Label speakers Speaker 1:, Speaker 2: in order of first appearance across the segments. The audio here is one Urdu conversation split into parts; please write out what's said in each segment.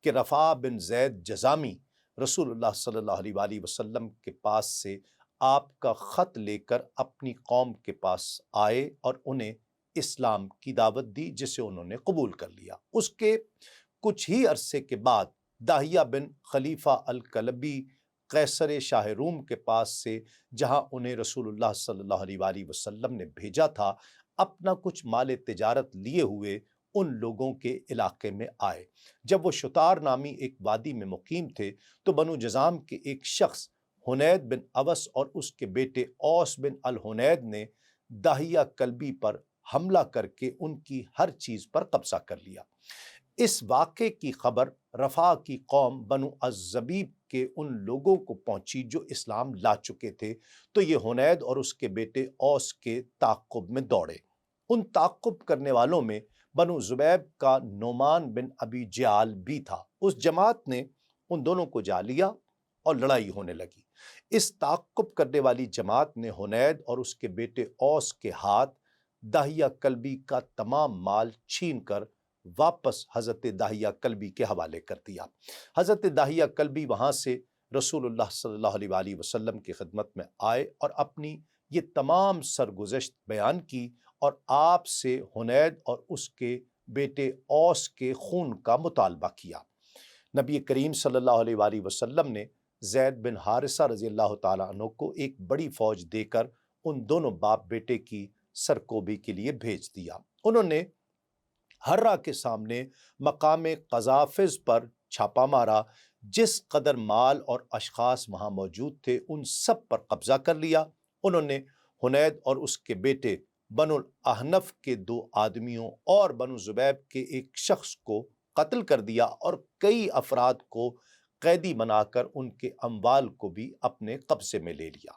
Speaker 1: کہ رفاع بن زید جذامی رسول اللہ صلی اللہ علیہ وآلہ وسلم کے پاس سے آپ کا خط لے کر اپنی قوم کے پاس آئے اور انہیں اسلام کی دعوت دی، جسے انہوں نے قبول کر لیا۔ اس کے کچھ ہی عرصے کے بعد داہیہ بن خلیفہ الکلبی قیصر شاہ روم کے پاس سے، جہاں انہیں رسول اللہ صلی اللہ علیہ وآلہ وسلم نے بھیجا تھا، اپنا کچھ مال تجارت لیے ہوئے ان لوگوں کے علاقے میں آئے۔ جب وہ شتار نامی ایک وادی میں مقیم تھے تو بنو جذام کے ایک شخص حنید بن اوس اور اس کے بیٹے اوس بن الحنید نے داہیہ کلبی پر حملہ کر کے ان کی ہر چیز پر قبضہ کر لیا۔ اس واقعے کی خبر رفاع کی قوم بنو الزبیب کے ان لوگوں کو پہنچی جو اسلام لا چکے تھے، تو یہ حنید اور اس کے بیٹے اوس کے تعاقب میں دوڑے۔ ان تعاقب کرنے والوں میں بنو زبیب کا نعمان بن ابی جعال بھی تھا۔ اس جماعت نے ان دونوں کو جا لیا اور لڑائی ہونے لگی۔ اس تعاقب کرنے والی جماعت نے حنید اور اس کے بیٹے اوس کے ہاتھ داہیہ کلبی کا تمام مال چھین کر واپس حضرت داہیہ کلبی کے حوالے کر دیا۔ حضرت داہیہ کلبی وہاں سے رسول اللہ صلی اللہ علیہ وآلہ وسلم کی خدمت میں آئے اور اپنی یہ تمام سرگزشت بیان کی اور آپ سے حنید اور اس کے بیٹے اوس کے خون کا مطالبہ کیا۔ نبی کریم صلی اللہ علیہ وآلہ وسلم نے زید بن حارثہ رضی اللہ تعالیٰ عنہ کو ایک بڑی فوج دے کر ان دونوں باپ بیٹے کی سرکوبی کے لیے بھیج دیا۔ انہوں نے ہرہ کے سامنے مقام قذافز پر چھاپا مارا، جس قدر مال اور اشخاص وہاں موجود تھے ان سب پر قبضہ کر لیا۔ انہوں نے حنید اور اس کے بیٹے بنو الاحنف کے 2 آدمیوں اور بنو زبیب کے ایک شخص کو قتل کر دیا اور کئی افراد کو قیدی بنا کر ان کے اموال کو بھی اپنے قبضے میں لے لیا۔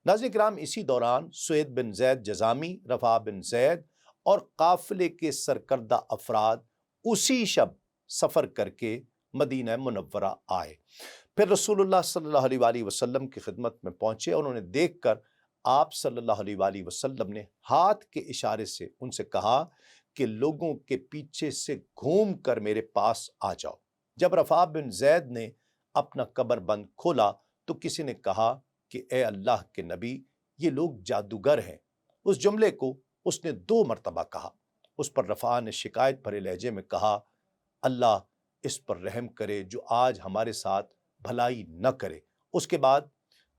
Speaker 1: ناظرین کرام، اسی دوران سوید بن زید جذامی، رفاع بن زید اور قافلے کے سرکردہ افراد اسی شب سفر کر کے مدینہ منورہ آئے۔ پھر رسول اللہ صلی اللہ علیہ وآلہ وسلم کی خدمت میں پہنچے۔ انہوں نے دیکھ کر آپ صلی اللہ علیہ وآلہ وسلم نے ہاتھ کے اشارے سے ان سے کہا کہ لوگوں کے پیچھے سے گھوم کر میرے پاس آ جاؤ۔ جب رفاع بن زید نے اپنا قبر بند کھولا تو کسی نے کہا کہ اے اللہ کے نبی، یہ لوگ جادوگر ہیں۔ اس جملے کو اس نے 2 مرتبہ کہا۔ اس پر رفاع نے شکایت بھرے لہجے میں کہا، اللہ اس پر رحم کرے جو آج ہمارے ساتھ بھلائی نہ کرے۔ اس کے بعد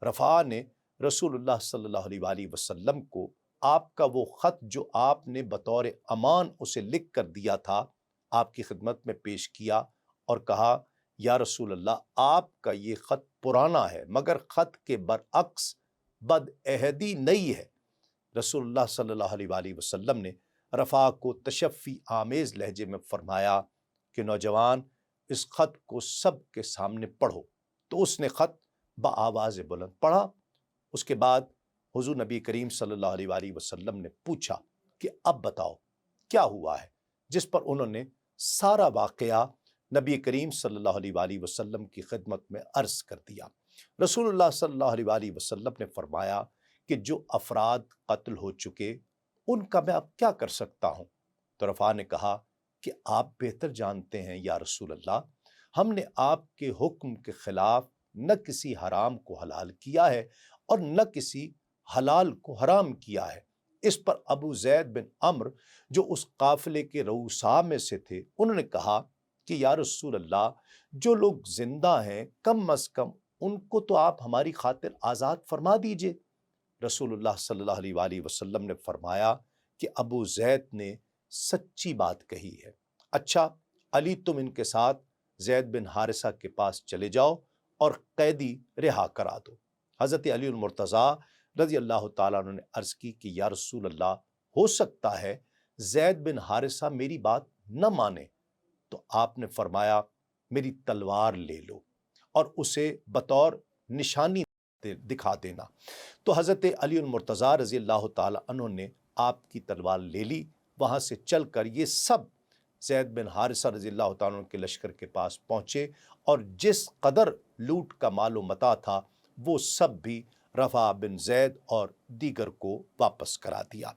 Speaker 1: رفاع نے رسول اللہ صلی اللہ علیہ وآلہ وسلم کو آپ کا وہ خط جو آپ نے بطور امان اسے لکھ کر دیا تھا، آپ کی خدمت میں پیش کیا اور کہا، یا رسول اللہ، آپ کا یہ خط پرانا ہے مگر خط کے برعکس بدعہدی نئی ہے۔ رسول اللہ صلی اللہ علیہ وآلہ وسلم نے رفاع کو تشفی آمیز لہجے میں فرمایا کہ نوجوان، اس خط کو سب کے سامنے پڑھو۔ تو اس نے خط بآواز بلند پڑھا۔ اس کے بعد حضور نبی کریم صلی اللہ علیہ وآلہ وسلم نے پوچھا کہ اب بتاؤ کیا ہوا ہے، جس پر انہوں نے سارا واقعہ نبی کریم صلی اللہ علیہ وآلہ وسلم کی خدمت میں عرض کر دیا۔ رسول اللہ صلی اللہ علیہ وآلہ وسلم نے فرمایا کہ جو افراد قتل ہو چکے ان کا میں اب کیا کر سکتا ہوں؟ تو رفاع نے کہا کہ آپ بہتر جانتے ہیں یا رسول اللہ، ہم نے آپ کے حکم کے خلاف نہ کسی حرام کو حلال کیا ہے اور نہ کسی حلال کو حرام کیا ہے۔ اس پر ابو زید بن عمرو جو اس قافلے کے رؤساء میں سے تھے، انہوں نے کہا کہ یا رسول اللہ، جو لوگ زندہ ہیں کم از کم ان کو تو آپ ہماری خاطر آزاد فرما دیجئے۔ رسول اللہ صلی اللہ علیہ وآلہ وسلم نے فرمایا کہ ابو زید نے سچی بات کہی ہے۔ اچھا علی، تم ان کے ساتھ زید بن حارثہ کے پاس چلے جاؤ اور قیدی رہا کرا دو۔ حضرت علی المرتضیٰ رضی اللہ تعالیٰ عنہ نے عرض کی کہ یا رسول اللہ، ہو سکتا ہے زید بن حارثہ میری بات نہ مانے۔ تو آپ نے فرمایا میری تلوار لے لو اور اسے بطور نشانی دکھا دینا۔ تو حضرت علی المرتضیٰ رضی اللہ تعالیٰ عنہ نے آپ کی تلوار لے لی۔ وہاں سے چل کر یہ سب زید بن حارثہ رضی اللہ تعالیٰ عنہ کے لشکر کے پاس پہنچے اور جس قدر لوٹ کا مال و متاع تھا وہ سب بھی رفاع بن زید اور دیگر کو واپس کرا دیا۔